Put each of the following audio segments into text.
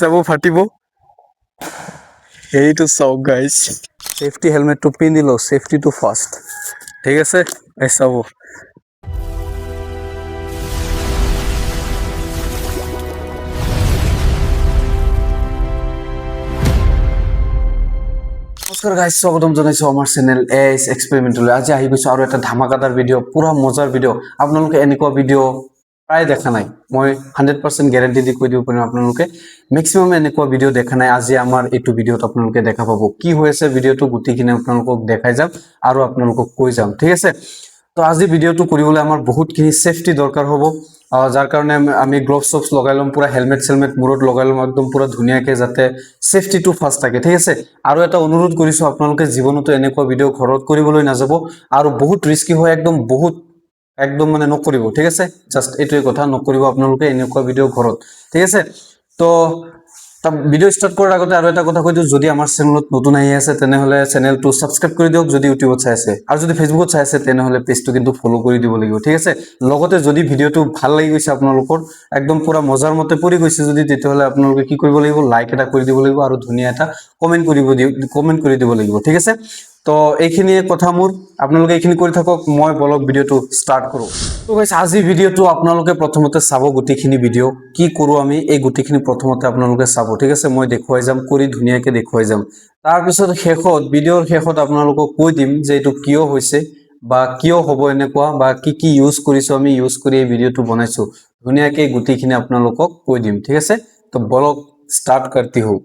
যাব ফাটিব এইটো চাওক গাইজ সেফটি হেলমেটটো পিন্ধিলো সেফটি টু ফার্স্ট ঠিক আছে এই চাব নমস্কাৰ গাইজ স্বাগতম জনাইছো আমাৰ চেনেল এছ এক্সপেৰিমেণ্টলৈ আজি আহি গৈছো আৰু এটা ধামাকাদাৰ ভিডিঅ' পুৰা মজাৰ ভিডিঅ' আপোনালোকে এনেকুৱা ভিডিঅ' প্ৰায় দেখা নাই মই 100% গ্যাৰান্টি দি কৈ দিব পাৰিম আপোনালোকে ম্যাক্সিমাম এনেকুৱা ভিডিঅ' দেখা নাই আজি আমাৰ এইটো ভিডিঅ'ত আপোনালোকে দেখা পাব কি হৈ আছে ভিডিঅ'টো গুটিখিনি আপোনালোকক দেখাই যাম আৰু আপোনালোকক কৈ যাম ঠিক আছে তো আজি ভিডিঅ'টো কৰিবলৈ আমাৰ বহুতখিনি সেফটি দৰকাৰ হ'ব যাৰ কাৰণে আমি গ্লোভছ সক্স লগাই লম পুৰা হেলমেট সেলমেট মূৰত লগাই লম একদম পুৰা ধুনিয়াকে যাতে সেফটি টু ফাৰ্স্ট থাকে ঠিক আছে আৰু এটা অনুৰোধ কৰিছো আপোনালোকে জীৱনতো এনেকুৱা ভিডিঅ' ঘৰত কৰিবলৈ নাযাব আৰু বহুত ৰিস্কি হয় একদম মানে নকৰিব ঠিক আছে জাস্ট এইটোই কথা নকৰিব আপোনালোকে এনেকুৱা ভিডিঅ' ঘৰত ঠিক আছে তো ভিডিঅ' স্টাৰ্ট কৰাৰ আগতে আৰু এটা কথা কৈ দিও যদি আমাৰ চেনেলত নতুন আহি আছে তেনেহলে চেনেলটো সাবস্ক্ৰাইব কৰি দিওক যদি ইউটিউবত চাই আছে আৰু যদি ফেসবুকত চাই আছে তেনেহলে পেজটো কিন্তু ফলো কৰি দিব লাগিব ঠিক আছে লগতে যদি ভিডিঅ'টো ভাল লাগি গৈছে আপোনালোকৰ একদম পুৰা মজাৰ মতে পৰি গৈছে যদি তেতিয়াহলে আপোনালোকে কি কৰিব লাগিব লাইক এটা কৰি দিব লাগিব আৰু ধুনিয়া এটা কমেন্ট কৰি দিব লাগিব ঠিক আছে তো এইখিনি কথা মোৰ আপোনালোকে এইখিনি কৰি থাকক মই বলক ভিডিঅ'টো স্টাৰ্ট কৰো তো গাইস আজি ভিডিঅ'টো আপোনালোকে প্ৰথমতে চাব গুটিখিনি ভিডিঅ' কি কৰো আমি এই গুটিখিনি প্ৰথমতে আপোনালোকে চাব ঠিক আছে মই দেখুৱাই যাম কৰি ধুনিয়াকে দেখুৱাই যাম তাৰ পিছত শেষত ভিডিঅ'ৰ শেষত আপোনালোকক কৈ দিম যে এটো কিয় হৈছে বা কিয় হ'ব এনেকুৱা বা কি ইউজ কৰিছো আমি ইউজ কৰি এই ভিডিঅ'টো বনাইছো ধুনিয়াকে গুটিখিনি আপোনালোকক কৈ দিম ঠিক আছে তো বলক স্টার্ট करती हूं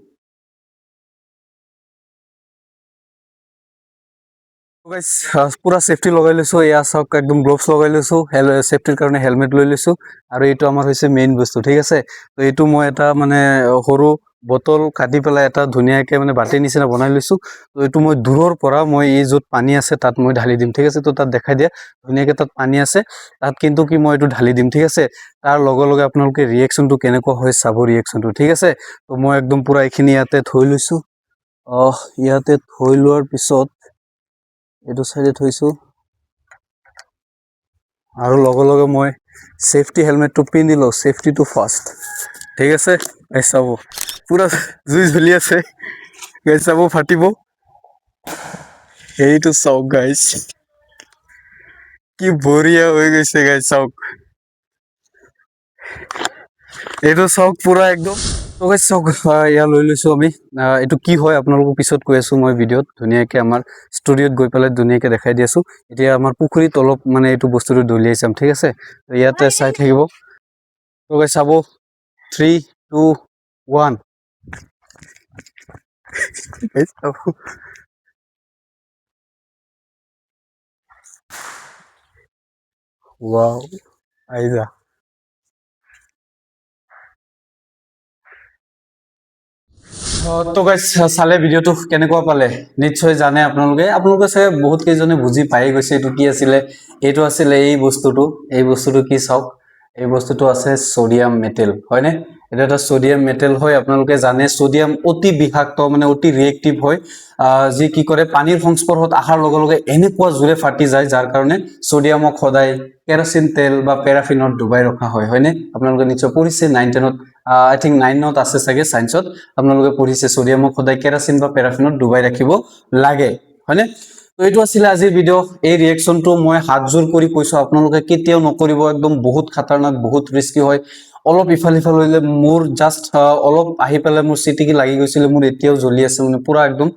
গাইস পুরা সেফটি লগাই লৈছো এয়া সব একদম গ্লোভস লগাই লৈছো সেফটিৰ কাৰণে হেলমেট লৈ লৈছো আৰু এইটো আমাৰ হৈছে মেইন বস্তু ঠিক আছে তো এইটো মই এটা মানে সৰু বটল কাটি পেলাই এটা ধুনিয়াকে মানে বাটি নিচিনা বনাই লৈছো তো এইটো মই দূৰৰ পৰা মই এই যত পানী আছে তাত মই ঢালি দিম ঠিক আছে তো তাত দেখাই দিয়া ধুনিয়াকে তাত পানী আছে তাত কিন্তু কি মই এইটো ঢালি দিম ঠিক আছে তাৰ লগে লগে আপোনালোকে ৰিঅ্যাকশনটো কেনেকুৱা হয় চাব ৰিঅ্যাকশনটো ঠিক আছে তো মই একদম পুৰা এইখিনি ইয়াতে থৈ লৈছো ইয়াতে থৈ লোৱাৰ পিছত এটো সাইডে থৈছো আৰু লগে লগে মই সেফটি হেলমেটটো পিন্ধিলো সেফটি টু ফাৰ্স্ট ঠিক আছে এই চাব পুৰা জুই জ্বলি আছে গাইস চাব ফাটিব এইটো চাওক গাইস কি বঢ়িয়া হৈ গৈছে গাইস চাওক এইটো চাওক পুৰা একদম তো গাইস চাওক ইয়া লৈ লৈছো আমি এটো কি হয় আপোনালোকক পিছত কৈ আছো মই ভিডিঅ'ত ধুনিয়াকে আমাৰ ষ্টুডিঅ'ত গৈ পেলাই ধুনিয়াকে দেখাই দি আছো এতিয়া আমাৰ পুখুৰীত অলপ মানে এইটো বস্তুটো দলিয়াই চাম ঠিক আছে তো ইয়াতে চাই থাকিব তো গাইস চাব 3 2 1 গাইস চাব ওয়াও আইজা তো গাইস চালে ভিডিঅ'টো কেনেকুৱা পালে নিশ্চয় জানে আপোনালোকে চাগে বহুত কেইজনে বুজি পাই গৈছে এটো কি আছিল এটো আছিল এই বস্তুটো কি চাওক এই বস্তুটো আছে সোডিয়াম মেটেল হয়নে এটা এটা সোডিয়াম মেটেল হয় আপোনালোকে জানে সোডিয়াম অতি বিষাক্ত মানে অতি ৰিএক্টিভ হয় যি কি কৰে পানীৰ সংস্পৰ্শত আহাৰ লগে লগে এনেকুৱা জুৰে ফাটি যায় যাৰ কাৰণে সোডিয়ামক সদায় কেৰাচিন তেল বা পেৰাফিনত ডুবাই ৰখা হয় হয়নে আপোনালোকে নিশ্চয় পঢ়িছে 9 10ত আই থিংক 9ত আছে চাগে সায়েন্সত আপোনালোকে পঢ়িছে সোডিয়ামক সদায় কেৰাচিন বা পেৰাফিনত ডুবাই ৰাখিব লাগে হয়নে তো এইটো আছিল আজিৰ ভিডিঅ' এই ৰিঅ্যাকশনটো মই হাত জোৰ কৰি কৈছো আপোনালোকে কেতিয়াও নকৰিব একদম বহুত খতৰনাক বহুত ৰিস্কি হয় অলপ ইফাল হইলে মোৰ জাস্ট অলপ আহি পেলে মোৰ চিটিকি লাগি গৈছিল মোৰ এতিয়াও জ্বলি আছে মানে পুৰা একদম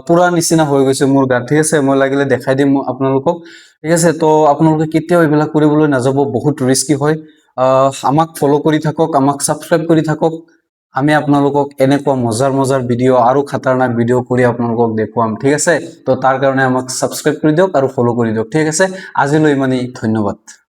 পুৰা নিচিনা হৈ গৈছে মোৰ গা ঠিক আছে মই লাগিলে দেখাই দিম আপোনালোকক ঠিক আছে তো আপোনালোকে কেতিয়াও এইবিলাক কৰিবলৈ নাযাব বহুত ৰিস্কি হয় আমাক ফলো কৰি থাকক আমাক সাবস্ক্ৰাইব কৰি থাকক আমি আপোনালোকক এনেকুৱা মজাৰ ভিডিঅ' আৰু খতৰনাক ভিডিঅ' কৰি আপোনালোকক দেখুৱাম ঠিক আছে তো তাৰ কাৰণে আমাক সাবস্ক্ৰাইব কৰি দিওক আৰু ফলো কৰি দিওক ঠিক আছে আজিলৈ ইমানেই ধন্যবাদ